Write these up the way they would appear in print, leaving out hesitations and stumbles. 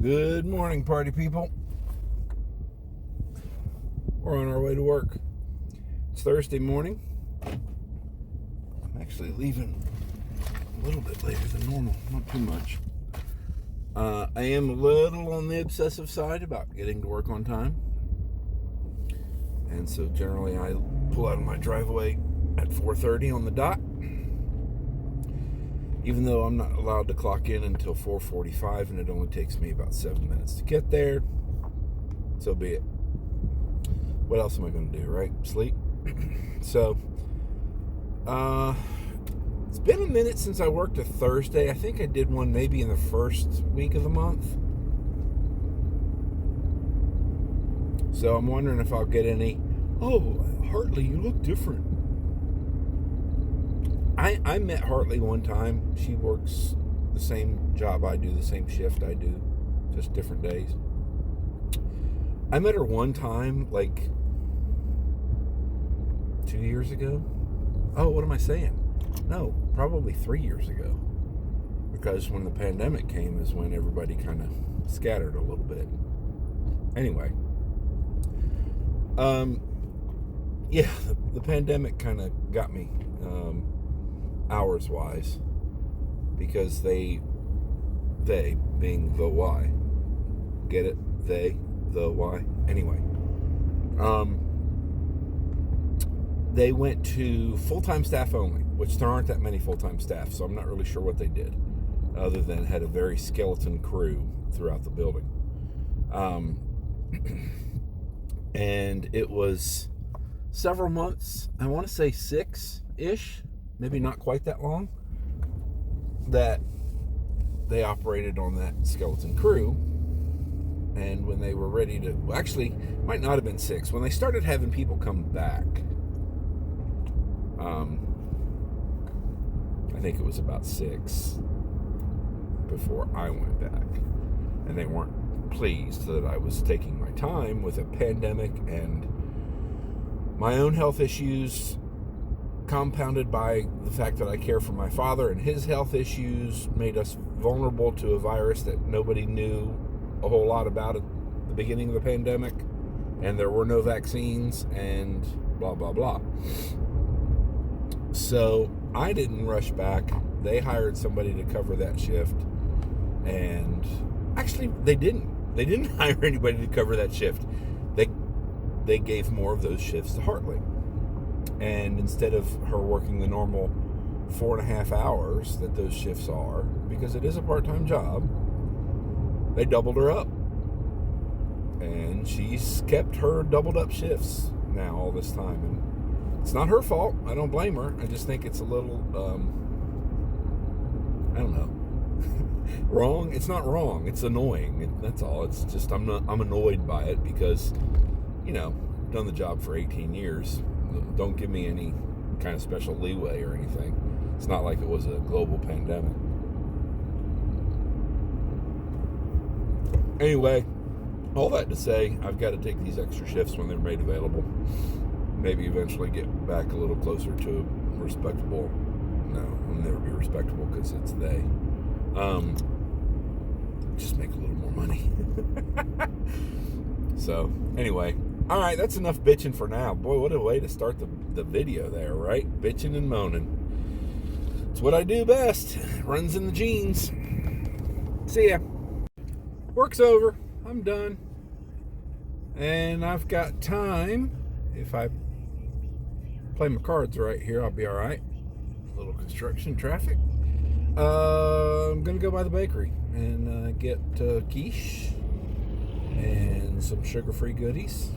Good morning, party people. We're on our way to work. It's Thursday morning. I'm actually leaving a little bit later than normal, not too much. I am a little on the obsessive side about getting to work on time. And so generally I pull out of my driveway at 4:30 on the dot. Even though I'm not allowed to clock in until 4:45 and it only takes me about 7 minutes to get there, so be it. What else am I going to do, right? Sleep? So, it's been a minute since I worked a Thursday. I think I did one maybe in the first week of the month. So I'm wondering if I'll get any, "Oh, Hartly, you look different." I met Hartly one time. She works the same job I do, the same shift I do, just different days. I met her one time, like 2 years ago. Oh, what am I saying? No, probably 3 years ago. Because when the pandemic came is when everybody kind of scattered a little bit. Anyway. Yeah, the pandemic kind of got me. Hours wise, because they being the why, get it, the why, anyway, they went to full-time staff only, which there aren't that many full-time staff, so I'm not really sure what they did other than had a very skeleton crew throughout the building. And it was several months, I want to say 6-ish, maybe not quite that long, that they operated on that skeleton crew. And when they were ready to, well, actually, might not have been 6. When they started having people come back, I think it was about 6 before I went back. And they weren't pleased that I was taking my time with a pandemic and my own health issues, compounded by the fact that I care for my father and his health issues, made us vulnerable to a virus that nobody knew a whole lot about at the beginning of the pandemic, and there were no vaccines, and blah, blah, blah. So I didn't rush back. They hired somebody to cover that shift, and actually they didn't hire anybody to cover that shift. They gave more of those shifts to Hartly. And instead of her working the normal 4.5 hours that those shifts are, because it is a part-time job, they doubled her up. And she's kept her doubled up shifts now all this time. And it's not her fault. I don't blame her. I just think it's a little, I don't know. Wrong? It's not wrong. It's annoying. That's all. It's just, I'm annoyed by it because, I've done the job for 18 years. Don't give me any kind of special leeway or anything. It's not like it was a global pandemic. Anyway, all that to say, I've got to take these extra shifts when they're made available. Maybe eventually get back a little closer to respectable. No, I'll never be respectable because it's they. Just make a little more money. So, anyway. All right, that's enough bitching for now. Boy, what a way to start the video there, right? Bitching and moaning. It's what I do best. It runs in the genes. See ya. Work's over. I'm done. And I've got time. If I play my cards right here, I'll be all right. A little construction traffic. I'm going to go by the bakery and get quiche and some sugar-free goodies.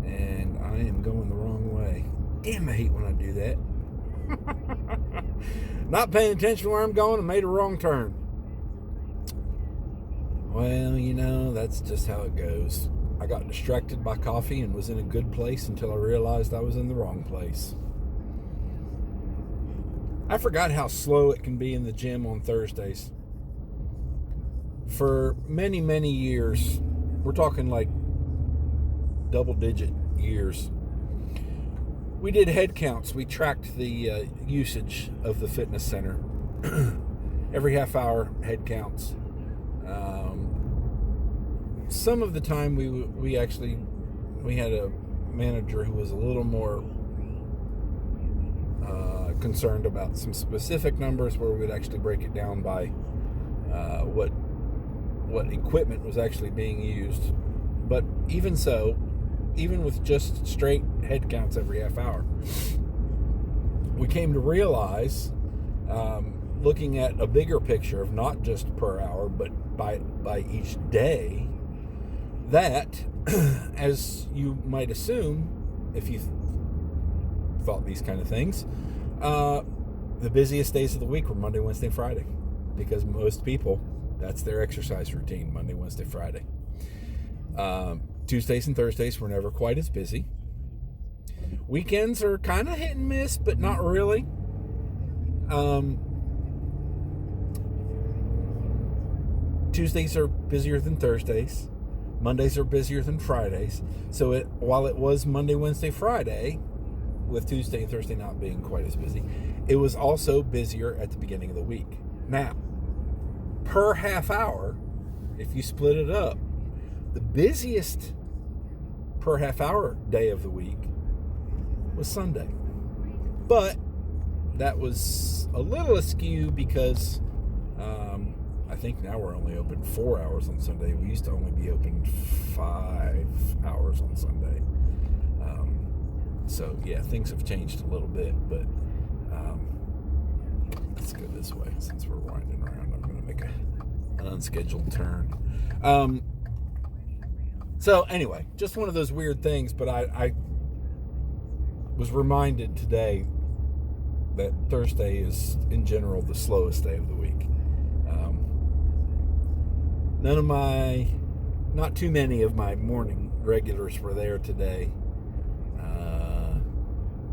And I am going the wrong way. Damn, I hate when I do that. Not paying attention where I'm going and made a wrong turn. Well, that's just how it goes. I got distracted by coffee and was in a good place until I realized I was in the wrong place. I forgot how slow it can be in the gym on Thursdays. For many, many years, we're talking like double-digit years, we did head counts. We tracked the usage of the fitness center. Every half hour, head counts. Some of the time we had a manager who was a little more concerned about some specific numbers, where we'd actually break it down by what equipment was actually being used. But even so, even with just straight head counts every half hour, we came to realize, looking at a bigger picture of not just per hour, but by each day, that, as you might assume, if you thought these kind of things, the busiest days of the week were Monday, Wednesday, and Friday, because most people, that's their exercise routine, Monday, Wednesday, Friday. Tuesdays and Thursdays were never quite as busy. Weekends are kind of hit and miss, but not really. Tuesdays are busier than Thursdays. Mondays are busier than Fridays. So while it was Monday, Wednesday, Friday, with Tuesday and Thursday not being quite as busy, it was also busier at the beginning of the week. Now, per half hour, if you split it up, the busiest per half hour day of the week was Sunday. But that was a little askew because I think now we're only open 4 hours on Sunday. We used to only be open 5 hours on Sunday. So yeah, things have changed a little bit, but let's go this way since we're winding around. I'm going to make an unscheduled turn. So anyway, just one of those weird things, but I was reminded today that Thursday is, in general, the slowest day of the week. Not too many of my morning regulars were there today.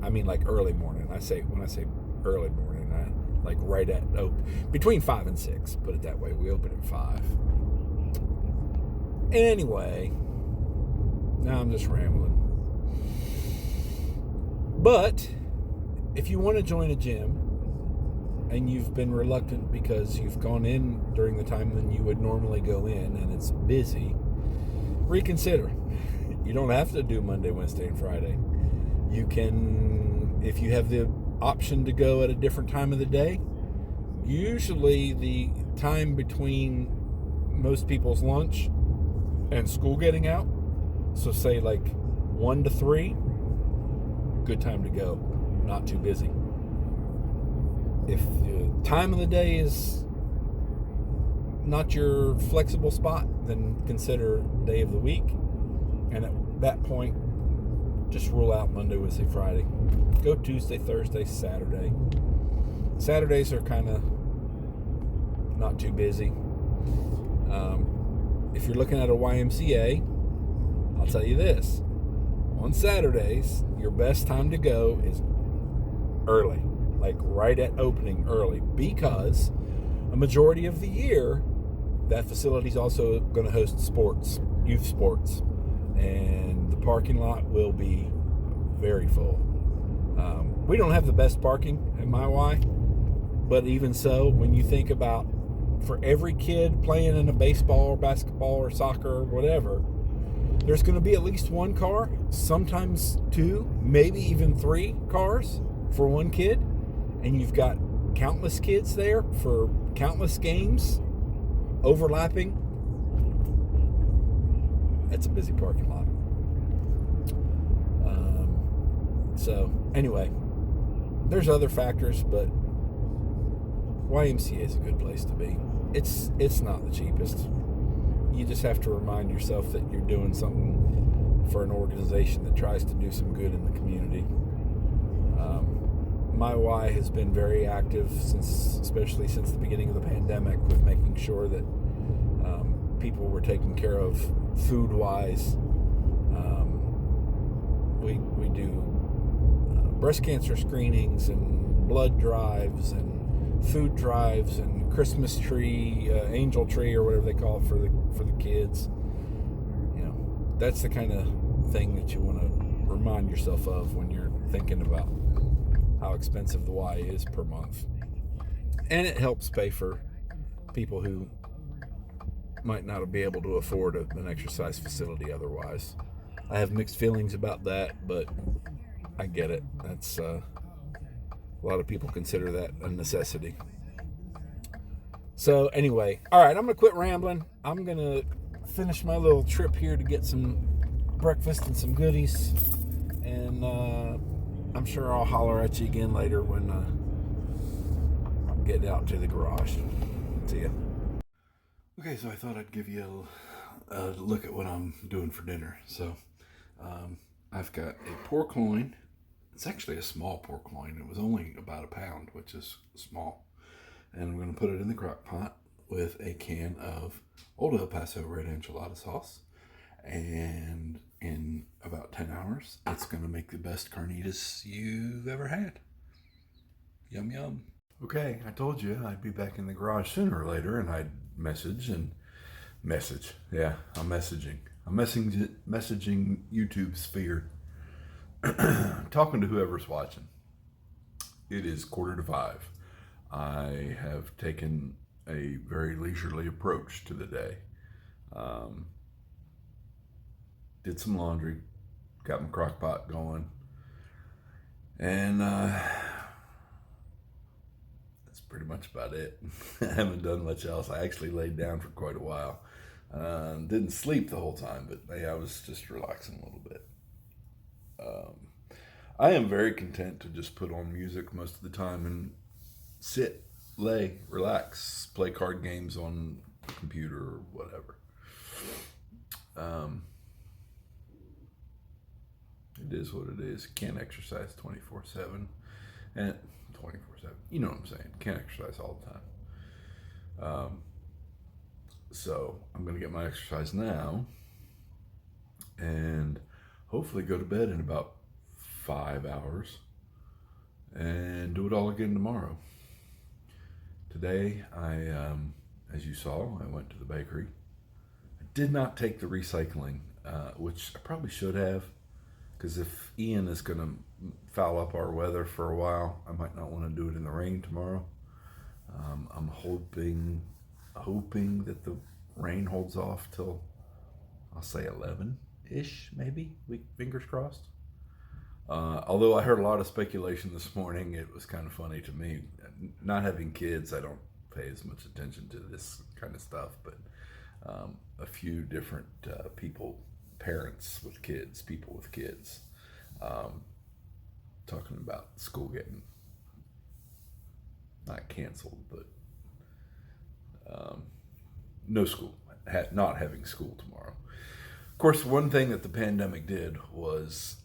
I mean, like early morning. When I say early morning, like right at between 5 and 6. Put it that way. We open at 5. Anyway, now I'm just rambling. But if you want to join a gym and you've been reluctant because you've gone in during the time when you would normally go in and it's busy, reconsider. You don't have to do Monday, Wednesday, and Friday. You can, if you have the option to go at a different time of the day, usually the time between most people's lunch and school getting out, so say like 1 to 3, good time to go, not too busy. If the time of the day is not your flexible spot, then consider day of the week, and at that point just rule out Monday, Wednesday, Friday. Go Tuesday, Thursday, Saturday. Saturdays are kind of not too busy. If you're looking at a YMCA, I'll tell you this. On Saturdays, your best time to go is early, like right at opening early, because a majority of the year, that facility is also going to host sports, youth sports, and the parking lot will be very full. We don't have the best parking at my Y, but even so, when you think about for every kid playing in a baseball or basketball or soccer or whatever, there's going to be at least one car, sometimes 2, maybe even 3 cars for one kid, and you've got countless kids there for countless games overlapping. That's a busy parking lot. So anyway, there's other factors, but YMCA is a good place to be. It's not the cheapest. You just have to remind yourself that you're doing something for an organization that tries to do some good in the community. My Y has been very active especially since the beginning of the pandemic, with making sure that people were taken care of food-wise. We do breast cancer screenings and blood drives and food drives and Christmas tree, angel tree, or whatever they call it for the kids. You know, that's the kind of thing that you want to remind yourself of when you're thinking about how expensive the Y is per month. And it helps pay for people who might not be able to afford an exercise facility otherwise. I have mixed feelings about that, but I get it. That's a lot of people consider that a necessity. So anyway, all right, I'm going to quit rambling. I'm going to finish my little trip here to get some breakfast and some goodies. And I'm sure I'll holler at you again later when I'm getting out to the garage. See ya. Okay, so I thought I'd give you a look at what I'm doing for dinner. So I've got a pork loin. It's actually a small pork loin. It was only about a pound, which is small. And I'm going to put it in the crock pot with a can of Old El Paso red enchilada sauce. And in about 10 hours, it's going to make the best carnitas you've ever had. Yum, yum. Okay, I told you I'd be back in the garage sooner or later, and I'd message. Yeah, I'm messaging. I'm messaging YouTube sphere. Talking to whoever's watching. It is 4:45. I have taken a very leisurely approach to the day. Did some laundry, got my crock pot going, and that's pretty much about it. I haven't done much else. I actually laid down for quite a while. Didn't sleep the whole time, but I was just relaxing a little bit. I am very content to just put on music most of the time and sit, lay, relax, play card games on the computer or whatever. It is what it is. Can't exercise 24/7. And 24/7. You know what I'm saying. Can't exercise all the time. So I'm going to get my exercise now and hopefully go to bed in about 5 hours and do it all again tomorrow. Today, as you saw, I went to the bakery. I did not take the recycling, which I probably should have, because if Ian is going to foul up our weather for a while, I might not want to do it in the rain tomorrow. I'm hoping that the rain holds off till, I'll say 11-ish, maybe. Fingers crossed. Although I heard a lot of speculation this morning, it was kind of funny to me. Not having kids, I don't pay as much attention to this kind of stuff, but a few different parents with kids, people with kids, talking about school getting not canceled, but no school, not having school tomorrow. Of course, one thing that the pandemic did was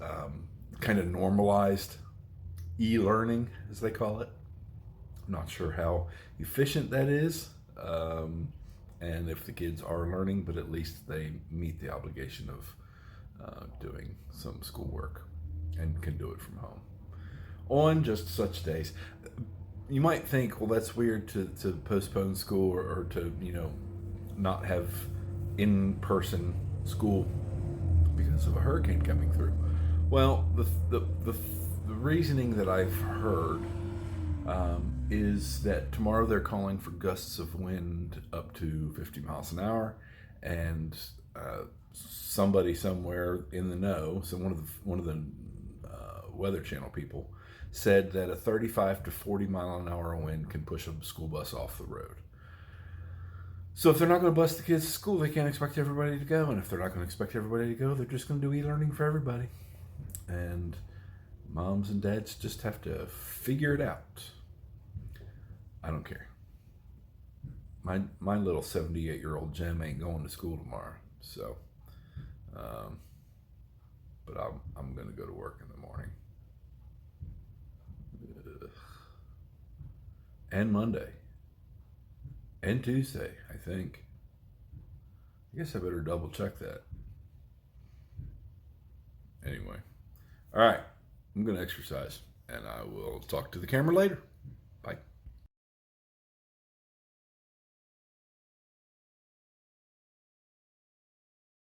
kind of normalized e-learning, as they call it. I'm not sure how efficient that is, and if the kids are learning, but at least they meet the obligation of doing some schoolwork and can do it from home on just such days. You might think, well, that's weird to postpone school or to, not have in-person school because of a hurricane coming through. Well, the reasoning that I've heard is that tomorrow they're calling for gusts of wind up to 50 miles an hour, and somebody somewhere in the know, so one of the Weather Channel people said that a 35 to 40 mile an hour wind can push a school bus off the road. So if they're not going to bus the kids to school, they can't expect everybody to go. And if they're not going to expect everybody to go, they're just going to do e-learning for everybody. And moms and dads just have to figure it out. I don't care. My little 78-year-old Jem ain't going to school tomorrow. So, but I'm going to go to work in the morning. And Monday. And Tuesday, I think. I guess I better double check that. Anyway. All right. I'm going to exercise, and I will talk to the camera later.